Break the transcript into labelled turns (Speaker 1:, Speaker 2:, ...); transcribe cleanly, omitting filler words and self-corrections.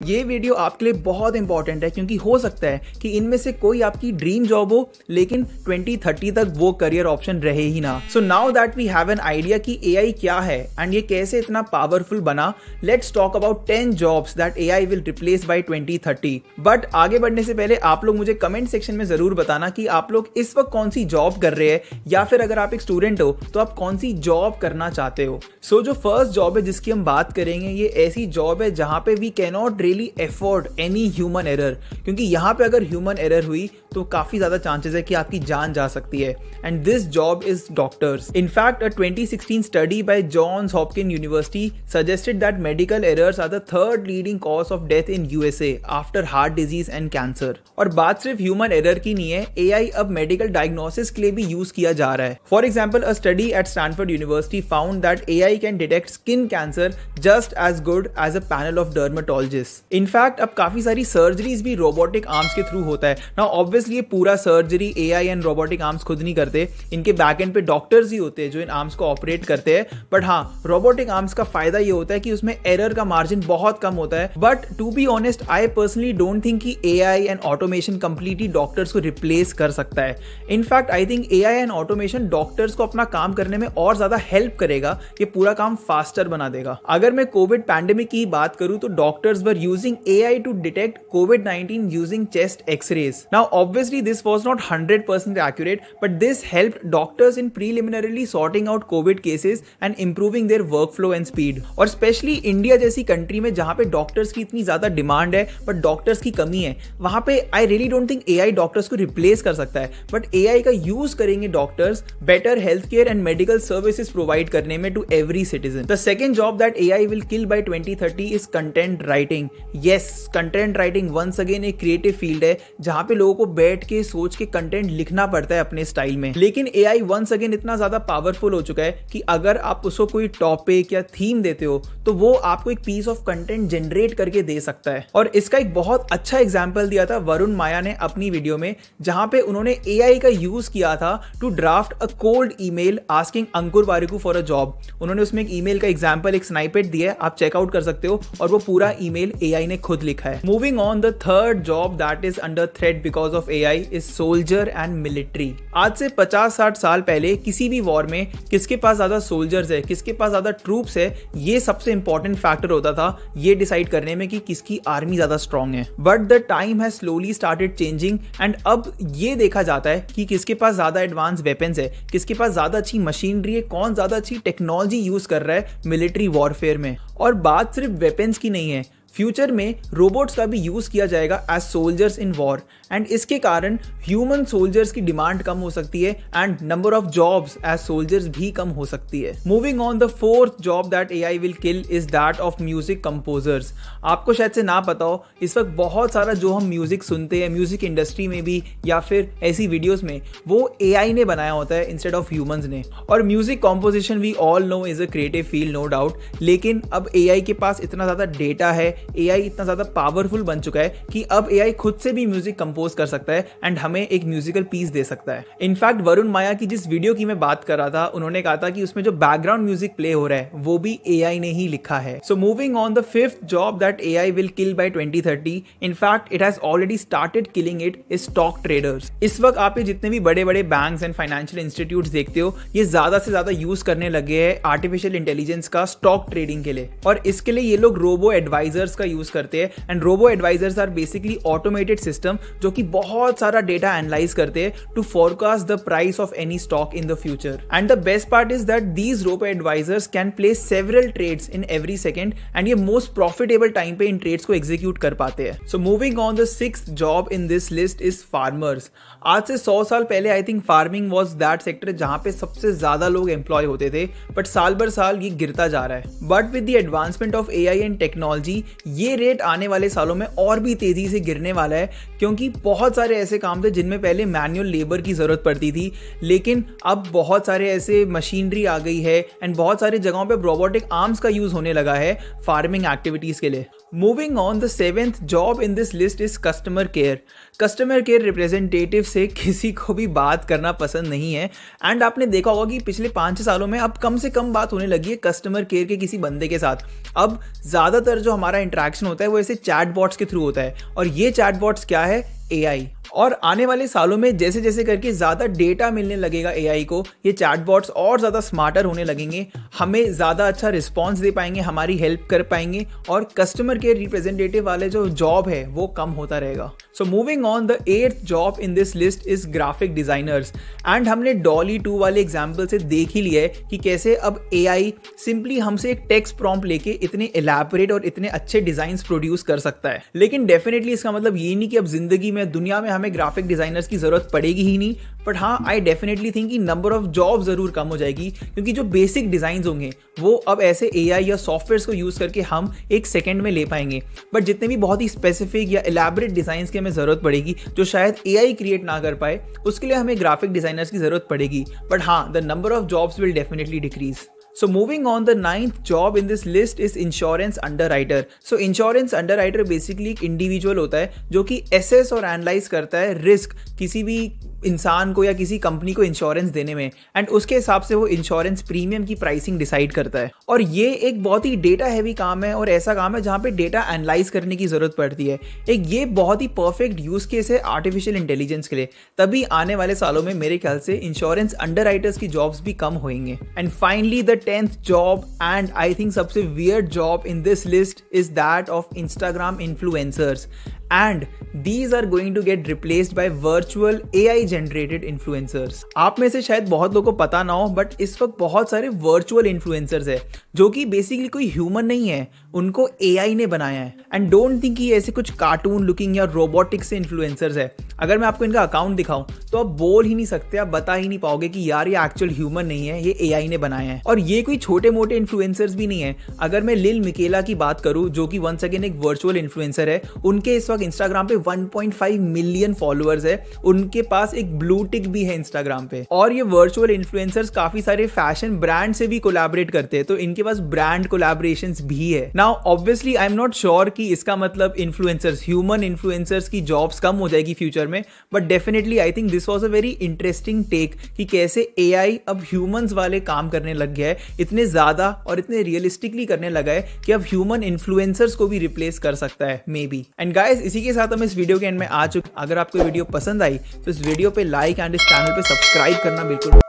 Speaker 1: ये वीडियो आपके लिए बहुत इंपॉर्टेंट है क्योंकि हो सकता है कि इनमें से कोई आपकी ड्रीम जॉब हो लेकिन 2030 तक वो करियर ऑप्शन रहे ही ना। So now that we have an idea कि एआई क्या है एंड ये कैसे इतना पावरफुल बना, let's talk about 10 jobs that AI will replace by 2030। But आगे बढ़ने से पहले आप लोग मुझे कमेंट सेक्शन में जरूर बताना कि आप लोग इस वक्त कौन सी जॉब कर रहे हैं, या फिर अगर आप एक स्टूडेंट हो तो आप कौन सी जॉब करना चाहते हो। सो जो फर्स्ट जॉब है जिसकी हम बात करेंगे, ये ऐसी जॉब है जहां पे we can not really afford any human error, क्योंकि यहां पे अगर ह्यूमन एरर हुई तो काफी ज्यादा चांसेस है कि आपकी जान जा सकती है। And this job is doctors. In fact a 2016 study by Johns Hopkins University suggested that medical errors are the third leading cause of death in USA after heart disease and cancer. और बात सिर्फ ह्यूमन एरर की नहीं है, AI अब medical diagnosis के लिए भी यूज किया जा रहा है। For example, a study at Stanford University found that AI can detect skin cancer just as good as a panel of dermatologist. In fact अब काफी सारी सर्जरीज भी रोबोटिक आर्म्स के थ्रू होता है। नाउ ऑब्वियसली ये पूरा surgery AI and robotic arms खुद नहीं करते, इनके बैकएंड पे डॉक्टर्स ही होते हैं जो इन आर्म्स को ऑपरेट करते हैं। बट हाँ, रोबोटिक आर्म्स का फायदा ये होता है कि उसमें एरर का मार्जिन बहुत कम होता है। But to be honest, I personally don't think कि AI and automation completely doctors को रिप्लेस कर सकता है। In fact I think AI and automation doctors को अपना काम करने में और ज्यादा हेल्प करेगा, ये पूरा काम फास्टर बना देगा। अगर मैं कोविड पैंडेमिक की बात करूं तो doctors were using AI to detect कोविड-19 using chest x-rays. Now obviously this was not 100% accurate, but this helped doctors in preliminarily sorting out COVID cases and improving their workflow and speed. और specially India जैसी country में जहां पे doctors की इतनी ज्यादा demand है बट डॉक्टर्स की कमी है, वहां पे I really don't think AI doctors को रिप्लेस कर सकता है। बट एआई का यूज करेंगे doctors better health care and medical services provide करने में to every citizen. The second job that AI will kill by 2030 is content writing. Yes, content writing once again एक creative field है जहां पे लोगों को बैठ के सोच के कंटेंट लिखना पड़ता है अपने स्टाइल में। लेकिन एआई वंस अगेन इतना ज्यादा पावरफुल हो चुका है कि अगर आप उसको कोई टॉपिक या थीम देते हो तो वो आपको एक पीस ऑफ कंटेंट जनरेट करके दे सकता है। और इसका एक बहुत अच्छा एग्जांपल दिया था वरुण माया ने अपनी वीडियो में, जहां पे उन्होंने एआई का यूज किया था to draft a cold email asking Ankur Warikoo for a job. उन्होंने उसमें एक ईमेल का एग्जांपल, एक स्नाइपेट दिया है, आप चेकआउट कर सकते हो, और वो पूरा ईमेल एआई ने खुद लिखा है। Moving on, the third job that is under threat because of AI is soldier and military. आज से 50-60 साल पहले किसी भी वॉर में किसके पास ज्यादा सोल्जर्स है, किसके पास ज्यादा ट्रूप्स है, ये सबसे इंपॉर्टेंट फैक्टर होता था ये डिसाइड करने में कि किसकी आर्मी ज्यादा स्ट्रांग है। But the time has slowly started changing and अब ये देखा जाता है कि किसके पास ज्यादा एडवांस वेपन्स है, किसके पास ज्यादा अच्छी मशीनरी है, कौन ज्यादा अच्छी टेक्नोलॉजी यूज कर रहा है मिलिट्री वॉरफेयर में। और बात सिर्फ वेपन्स की नहीं है, फ्यूचर में रोबोट्स का भी यूज किया जाएगा as soldiers in war, and इसके कारण ह्यूमन सोल्जर्स की डिमांड कम हो सकती है and number of jobs as soldiers भी कम हो सकती है। Moving on, the fourth job that AI will kill is that of music composers. आपको शायद से ना पता हो, इस वक्त बहुत सारा जो हम म्यूजिक सुनते हैं म्यूजिक इंडस्ट्री में भी या फिर ऐसी वीडियोस में, वो एआई ने बनाया होता है इंस्टेड ऑफ ह्यूमंस ने। और music composition we all know is a creative field, no doubt, लेकिन अब एआई के पास इतना ज्यादा डेटा है, एआई इतना ज्यादा पावरफुल बन चुका है कि अब एआई खुद से भी म्यूजिक कंपोज कर सकता है एंड हमें एक म्यूजिकल पीस दे सकता है। इनफैक्ट वरुण माया की जिस वीडियो की मैं बात कर रहा था, उन्होंने कहा था कि उसमें जो बैकग्राउंड म्यूजिक प्ले हो रहा है वो भी एआई ने ही लिखा है। So moving on, the fifth job that AI will kill by 2030, in fact it has already started killing it, is stock traders. इस वक्त आप जितने भी बड़े बड़े बैंक्स एंड फाइनेंशियल इंस्टीट्यूट्स देखते हो, ये ज्यादा से ज्यादा यूज करने लगे हैं आर्टिफिशियल इंटेलिजेंस का स्टॉक ट्रेडिंग के लिए। और इसके लिए ये लोग रोबो एडवाइजर्स का यूज करते हैं, and robo advisors are basically automated system जो कि बहुत सारा डेटा एनालाइज करते हैं to forecast the price of any stock in the future. And the best part is that these robo advisors can place several trades in every second, and ये most profitable time पे इन trades को execute कर पाते हैं। So moving on, the sixth job in this list is farmers. आज से 100 साल पहले I think farming was that sector जहां पे सबसे ज्यादा लोग एम्प्लॉय होते थे, बट साल भर साल ये गिरता जा रहा है। But with the advancement of AI and technology, ये रेट आने वाले सालों में और भी तेजी से गिरने वाला है, क्योंकि बहुत सारे ऐसे काम थे जिनमें पहले मैनुअल लेबर की जरूरत पड़ती थी, लेकिन अब बहुत सारे ऐसे मशीनरी आ गई है एंड बहुत सारी जगहों पे रोबोटिक आर्म्स का यूज होने लगा है फार्मिंग एक्टिविटीज के लिए। Moving on, the seventh job in this list is customer care. Customer care representative से किसी को भी बात करना पसंद नहीं है, एंड आपने देखा होगा कि पिछले 5-6 सालों में अब कम से कम बात होने लगी है कस्टमर केयर के किसी बंदे के साथ। अब ज्यादातर जो हमारा इंटरेक्शन होता है वो ऐसे चैटबॉट्स के थ्रू होता है, और ये चैटबॉट्स क्या है? एआई। और आने वाले सालों में जैसे जैसे करके ज़्यादा डेटा मिलने लगेगा एआई को, ये चैटबॉट्स और ज़्यादा स्मार्टर होने लगेंगे, हमें ज़्यादा अच्छा रिस्पॉन्स दे पाएंगे, हमारी हेल्प कर पाएंगे, और कस्टमर केयर रिप्रेजेंटेटिव वाले जो जॉब है वो कम होता रहेगा। सो moving on, the 8th job in this list is graphic designers. And हमने डॉली 2 वाले एग्जाम्पल से देख ही लिया है कि कैसे अब एआई सिंपली हमसे एक टेक्स्ट प्रॉम्प्ट लेके इतने एलैबोरेट और इतने अच्छे डिजाइन प्रोड्यूस कर सकता है। लेकिन डेफिनेटली इसका मतलब ये नहीं कि अब जिंदगी में, दुनिया में हमें ग्राफिक डिजाइनर्स की जरूरत पड़ेगी ही नहीं। बट हाँ, आई डेफिनेटली थिंक कि नंबर ऑफ जॉब जरूर कम हो जाएगी, क्योंकि जो बेसिक डिजाइन होंगे वो अब ऐसे एआई या सॉफ्टवेयर्स को यूज करके हम एक सेकंड में ले पाएंगे। बट जितने भी बहुत ही स्पेसिफिक या एलैबोरेट डिजाइन की हमें जरूरत पड़ेगी जो शायद एआई क्रिएट ना कर पाए, उसके लिए हमें ग्राफिक डिजाइनर्स की जरूरत पड़ेगी। बट हाँ, the number of jobs will definitely decrease. So moving on, the 9th job in this list is insurance underwriter. So insurance underwriter basically एक इंडिविजुअल होता है जो कि एसेस और एनालाइज करता है रिस्क किसी भी इंसान को या किसी कंपनी को इंश्योरेंस देने में, एंड उसके हिसाब से वो इंश्योरेंस प्रीमियम की प्राइसिंग डिसाइड करता है। और ये एक बहुत ही डेटा हैवी काम है, और ऐसा काम है जहाँ पे डेटा एनालाइज करने की जरूरत पड़ती है। एक ये बहुत ही परफेक्ट यूज केस है आर्टिफिशियल इंटेलिजेंस के लिए। तभी आने वाले सालों में मेरे ख्याल से इंश्योरेंस अंडरराइटर्स की जॉब्स भी कम होंगे। And finally the 10th job, and I think सबसे weird job in this list, is that of Instagram influencers. And these are going to get replaced by virtual AI generated influencers. आप में से शायद बहुत लोगों को पता ना हो, बट इस वक्त बहुत सारे वर्चुअल इन्फ्लुएंसर्स है जो कि बेसिकली कोई ह्यूमन नहीं है, उनको AI ने बनाया है। एंड डोंट थिंक कि ऐसे कुछ कार्टून लुकिंग या रोबोटिक से इन्फ्लुएंसर्स है। अगर मैं आपको इनका अकाउंट दिखाऊं तो आप बोल ही नहीं सकते, आप बता ही नहीं पाओगे कि यार ये एक्चुअल ह्यूमन नहीं है, ये AI ने बनाया है। और ये कोई छोटे मोटे इन्फ्लुएंसर्स भी नहीं है। अगर मैं लिल मिकेला की बात करूं, जो कि वंस अगेन एक वर्चुअल इन्फ्लुएंसर है, उनके इस इंस्टाग्राम पे 1.5 मिलियन फॉलोअर्स है, उनके पास एक ब्लू टिक भी है इंस्टाग्राम पे। और ये वर्चुअल इन्फ्लुएंसर्स काफी सारे फैशन ब्रांड से भी कोलैबोरेट करते हैं, तो इनके पास ब्रांड कोलैबोरेशंस भी है। Now obviously I am not sure कि इसका मतलब इन्फ्लुएंसर्स, ह्यूमन इन्फ्लुएंसर्स की जॉब्स कम हो जाएगी फ्यूचर में, but definitely I think this was a very interesting take कि कैसे एआई अब ह्यूमंस वाले काम करने लग गया है, इतने ज्यादा और इतने रियलिस्टिकली करने लगा है कि अब ह्यूमन इन्फ्लुएंसर्स को भी रिप्लेस कर सकता है मे बी। एंड गाइस, इसी के साथ हम इस वीडियो के एंड में आ चुके। अगर आपको वीडियो पसंद आई तो इस वीडियो पे लाइक एंड इस चैनल पे सब्सक्राइब करना बिल्कुल